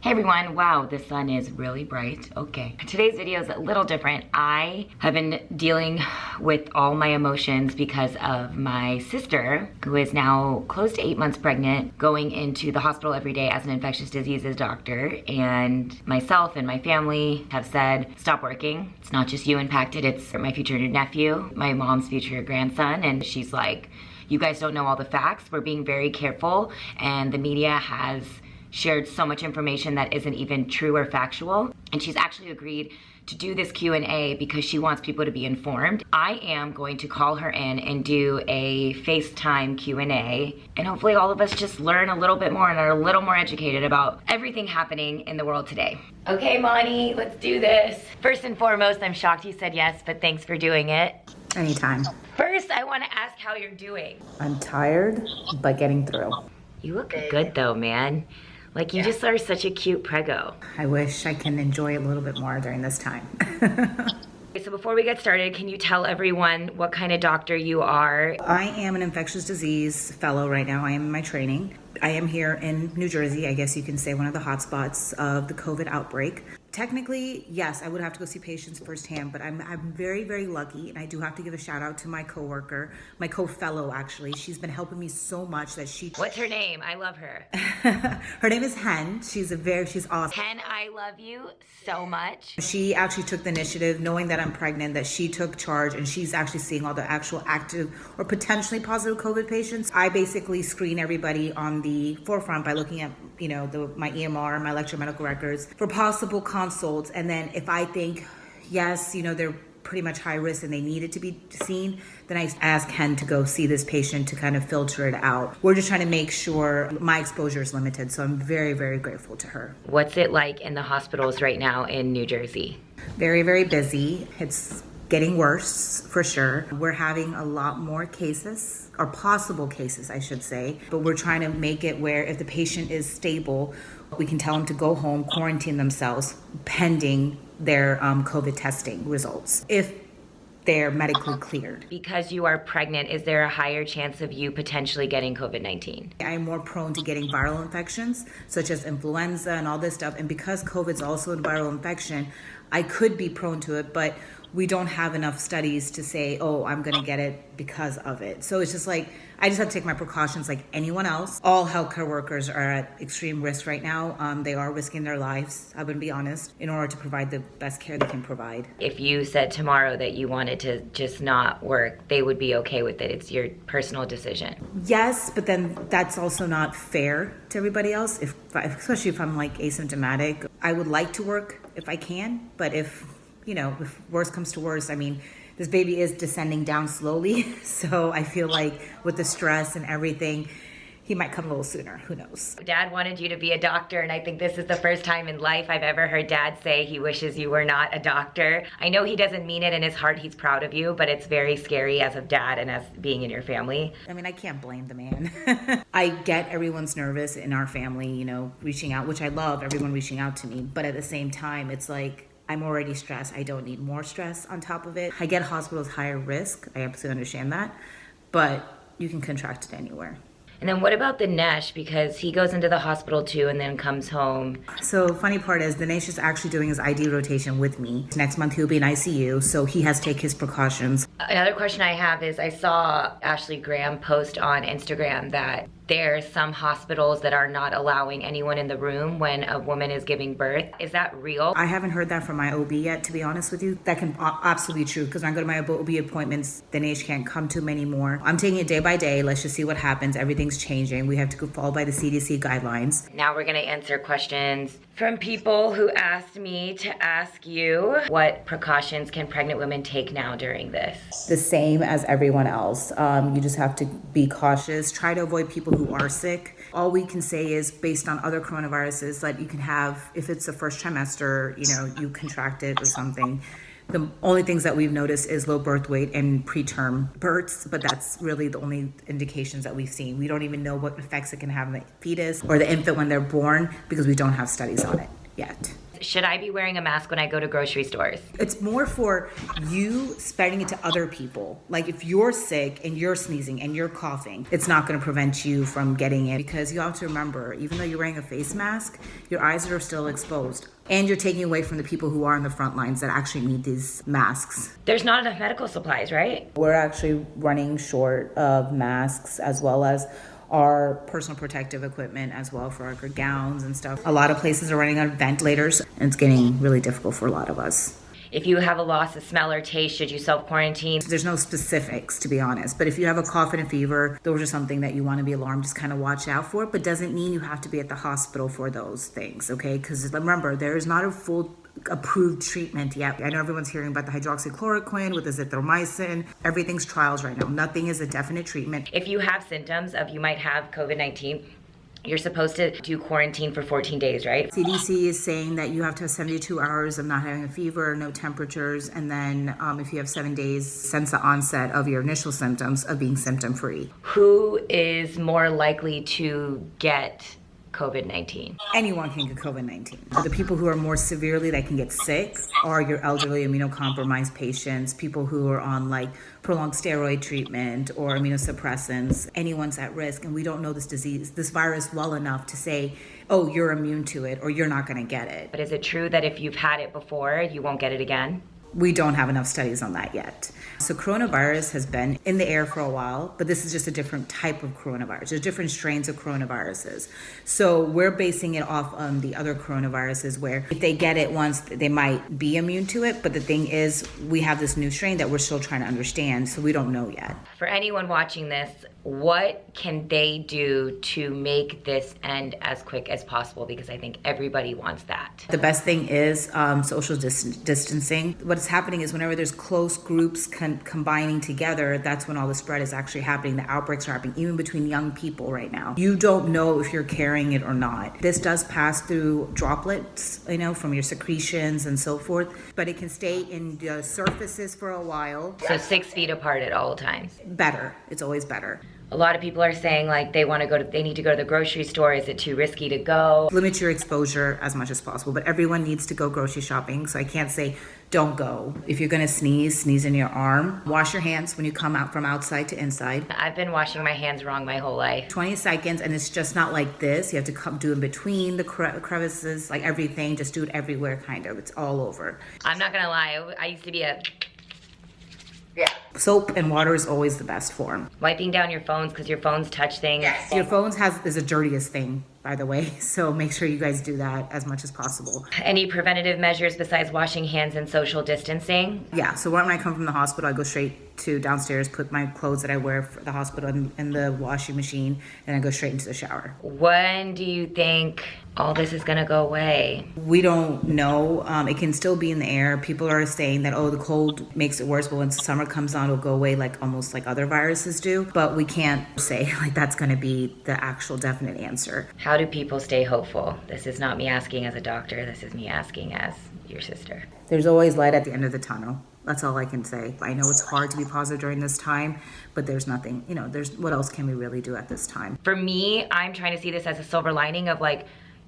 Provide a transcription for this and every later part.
Hey everyone, wow, the sun is really bright. Okay. Today's video is a little different. I have been dealing with all my emotions because of my sister, who is now close to 8 months pregnant, going into the hospital every day as an infectious diseases doctor. And myself and my family have said, stop working. It's not just you impacted, it's my future nephew, my mom's future grandson. And she's like, you guys don't know all the facts. We're being very careful. And the media has shared so much information that isn't even true or factual. And she's actually agreed to do this Q&A because she wants people to be informed. I am going to call her in and do a FaceTime Q&A, and hopefully all of us just learn a little bit more and are a little more educated about everything happening in the world today. Okay, Monty, let's do this. First and foremost, I'm shocked you said yes, but thanks for doing it. Anytime. First, I want to ask how you're doing. I'm tired, but getting through. You look good though, man. Like, you just are such a cute preggo. I wish I can enjoy a little bit more during this time. So before we get started, can you tell everyone what kind of doctor you are? I am an infectious disease fellow right now. I am in my training. I am here in New Jersey, I guess you can say one of the hotspots of the COVID outbreak. Technically, yes, I would have to go see patients firsthand, but I'm very, very lucky, and I do have to give a shout out to my coworker, my co-fellow actually. She's been helping me so much that she... What's her name? I love her. Her name is Hen. She's awesome. Hen, I love you so much. She actually took the initiative, knowing that I'm pregnant, that she took charge, and she's actually seeing all the actual active or potentially positive COVID patients. I basically screen everybody on the forefront by looking at, you know, my EMR, my electromedical records for possible consults, and then if I think, yes, you know, they're pretty much high risk and they needed to be seen, then I ask Ken to go see this patient to kind of filter it out. We're just trying to make sure my exposure is limited, so I'm very, very grateful to her. What's it like in the hospitals right now in New Jersey? Very, very busy. It's getting worse for sure. We're having a lot more cases, or possible cases, I should say, but we're trying to make it where if the patient is stable, we can tell them to go home, quarantine themselves, pending their COVID testing results, if they're medically cleared. Because you are pregnant, is there a higher chance of you potentially getting COVID-19? I'm more prone to getting viral infections, such as influenza and all this stuff. And because COVID's also a viral infection, I could be prone to it, but we don't have enough studies to say, oh, I'm gonna get it because of it. So it's just like, I just have to take my precautions like anyone else. All healthcare workers are at extreme risk right now. They are risking their lives, I'm gonna be honest, in order to provide the best care they can provide. If you said tomorrow that you wanted to just not work, they would be okay with it. It's your personal decision. Yes, but then that's also not fair to everybody else, especially if I'm like asymptomatic. I would like to work if I can, but if worse comes to worse, I mean, this baby is descending down slowly. So I feel like with the stress and everything, he might come a little sooner. Who knows? Dad wanted you to be a doctor, and I think this is the first time in life I've ever heard Dad say he wishes you were not a doctor. I know he doesn't mean it in his heart, he's proud of you, but it's very scary as a dad and as being in your family. I mean, I can't blame the man. I get everyone's nervous in our family, reaching out, which I love, everyone reaching out to me. But at the same time, it's like, I'm already stressed. I don't need more stress on top of it. I get hospitals higher risk. I absolutely understand that. But you can contract it anywhere. And then what about the Nesh? Because he goes into the hospital too and then comes home. So funny part is the Nesh is actually doing his ID rotation with me. Next month he'll be in ICU, so he has to take his precautions. Another question I have is I saw Ashley Graham post on Instagram that there's some hospitals that are not allowing anyone in the room when a woman is giving birth. Is that real? I haven't heard that from my OB yet, to be honest with you. That can absolutely be true, because when I go to my OB appointments, the Nesh can't come to them anymore. I'm taking it day by day. Let's just see what happens. Everything's changing. We have to follow by the CDC guidelines. Now we're gonna answer questions from people who asked me to ask you, what precautions can pregnant women take now during this? The same as everyone else. You just have to be cautious. Try to avoid people who are sick. All we can say is, based on other coronaviruses that you can have, if it's the first trimester, you contract it or something. The only things that we've noticed is low birth weight and preterm births, but that's really the only indications that we've seen. We don't even know what effects it can have on the fetus or the infant when they're born, because we don't have studies on it yet. should I be wearing a mask when I go to grocery stores? It's more for you spreading it to other people. Like if you're sick and you're sneezing and you're coughing, it's not going to prevent you from getting it, because you have to remember, even though you're wearing a face mask, your eyes are still exposed. And you're taking away from the people who are on the front lines that actually need these masks. There's not enough medical supplies, right? We're actually running short of masks, as well as our personal protective equipment as well, for our gowns and stuff. A lot of places are running out of ventilators, and it's getting really difficult for a lot of us. If you have a loss of smell or taste, should you self-quarantine? There's no specifics, to be honest, but if you have a cough and a fever, those are something that you want to be alarmed, just kind of watch out for, but doesn't mean you have to be at the hospital for those things, okay? Because remember, there is not a full approved treatment yet. I know everyone's hearing about the hydroxychloroquine with the azithromycin. Everything's trials right now. Nothing is a definite treatment. If you have symptoms of you might have COVID-19, you're supposed to do quarantine for 14 days, right? CDC is saying that you have to have 72 hours of not having a fever, no temperatures, and then if you have 7 days since the onset of your initial symptoms, of being symptom-free. Who is more likely to get COVID-19? Anyone can get COVID-19. The people who are more severely that can get sick are your elderly, immunocompromised patients, people who are on like prolonged steroid treatment or immunosuppressants. Anyone's at risk, and we don't know this virus well enough to say, oh, you're immune to it or you're not going to get it. But is it true that if you've had it before, you won't get it again? We don't have enough studies on that yet. So coronavirus has been in the air for a while, but this is just a different type of coronavirus. There's different strains of coronaviruses. So we're basing it off on the other coronaviruses, where if they get it once, they might be immune to it. But the thing is, we have this new strain that we're still trying to understand, so we don't know yet. For anyone watching this, what can they do to make this end as quick as possible? Because I think everybody wants that. The best thing is social distancing. What's happening is whenever there's close groups combining together, that's when all the spread is actually happening. The outbreaks are happening, even between young people right now. You don't know if you're carrying it or not. This does pass through droplets, from your secretions and so forth, but it can stay in the surfaces for a while. So 6 feet apart at all times. Better. It's always better. A lot of people are saying like they need to go to the grocery store. Is it too risky to go? Limit your exposure as much as possible, but everyone needs to go grocery shopping. So I can't say don't go. If you're gonna sneeze in your arm. Wash your hands when you come out from outside to inside. I've been washing my hands wrong my whole life. 20 seconds, and it's just not like this. You have to do in between the crevices, like everything. Just do it everywhere, kind of. It's all over. I'm not gonna lie. I used to be a... Yeah. Soap and water is always the best form. Wiping down your phones, because your phones touch things. Yes. Your phones is the dirtiest thing, by the way. So make sure you guys do that as much as possible. Any preventative measures besides washing hands and social distancing? Yeah, so when I come from the hospital, I go straight to downstairs, put my clothes that I wear for the hospital in the washing machine, and I go straight into the shower. When do you think all this is gonna go away? We don't know. It can still be in the air. People are saying that, the cold makes it worse, but when summer comes on, it'll go away almost like other viruses do. But we can't say that's gonna be the actual definite answer. How do people stay hopeful? This is not me asking as a doctor. This is me asking as your sister. There's always light at the end of the tunnel. That's all I can say. I know it's hard to be positive during this time, but there's nothing, what else can we really do at this time? For me, I'm trying to see this as a silver lining of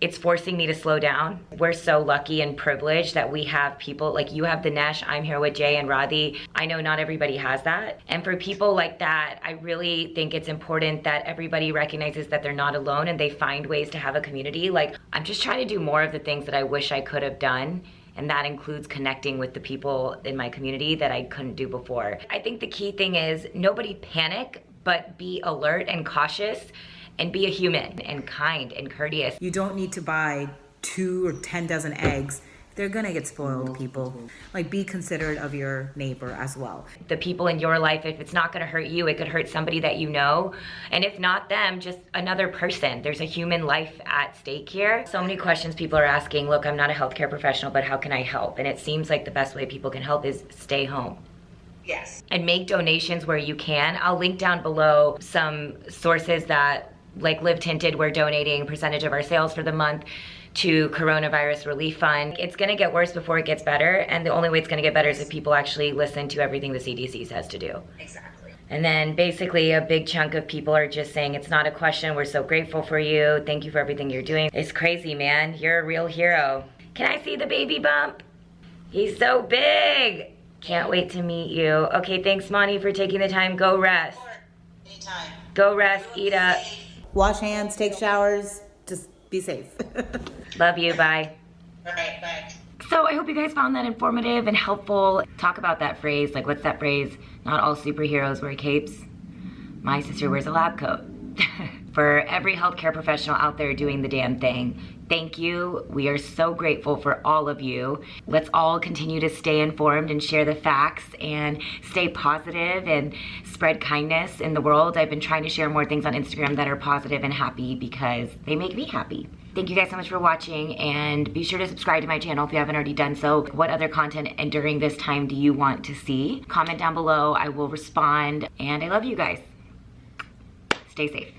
it's forcing me to slow down. We're so lucky and privileged that we have people like you have Dinesh, I'm here with Jay and Radhi. I know not everybody has that. And for people like that, I really think it's important that everybody recognizes that they're not alone and they find ways to have a community. I'm just trying to do more of the things that I wish I could have done. And that includes connecting with the people in my community that I couldn't do before. I think the key thing is nobody panic, but be alert and cautious and be a human and kind and courteous. You don't need to buy 2 or 10 dozen eggs. They're gonna get spoiled, people. Be considerate of your neighbor as well. The people in your life, if it's not gonna hurt you, it could hurt somebody that you know. And if not them, just another person. There's a human life at stake here. So many questions people are asking. Look, I'm not a healthcare professional, but how can I help? And it seems like the best way people can help is stay home. Yes. And make donations where you can. I'll link down below some sources that, like Live Tinted, we're donating a percentage of our sales for the month to Coronavirus Relief Fund. It's gonna get worse before it gets better, and the only way it's gonna get better is if people actually listen to everything the CDC says to do. Exactly. And then basically a big chunk of people are just saying, it's not a question, we're so grateful for you, thank you for everything you're doing. It's crazy, man, you're a real hero. Can I see the baby bump? He's so big. Can't wait to meet you. Okay, thanks, Monty, for taking the time. Go rest. Anytime. Go rest, eat up. Wash hands, take showers, just be safe. Love you, bye. All right, bye. So I hope you guys found that informative and helpful. Talk about that phrase, like what's that phrase? Not all superheroes wear capes. My sister wears a lab coat. For every healthcare professional out there doing the damn thing, thank you. We are so grateful for all of you. Let's all continue to stay informed and share the facts and stay positive and spread kindness in the world. I've been trying to share more things on Instagram that are positive and happy because they make me happy. Thank you guys so much for watching, and be sure to subscribe to my channel if you haven't already done so. What other content and during this time do you want to see? Comment down below, I will respond, and I love you guys. Stay safe.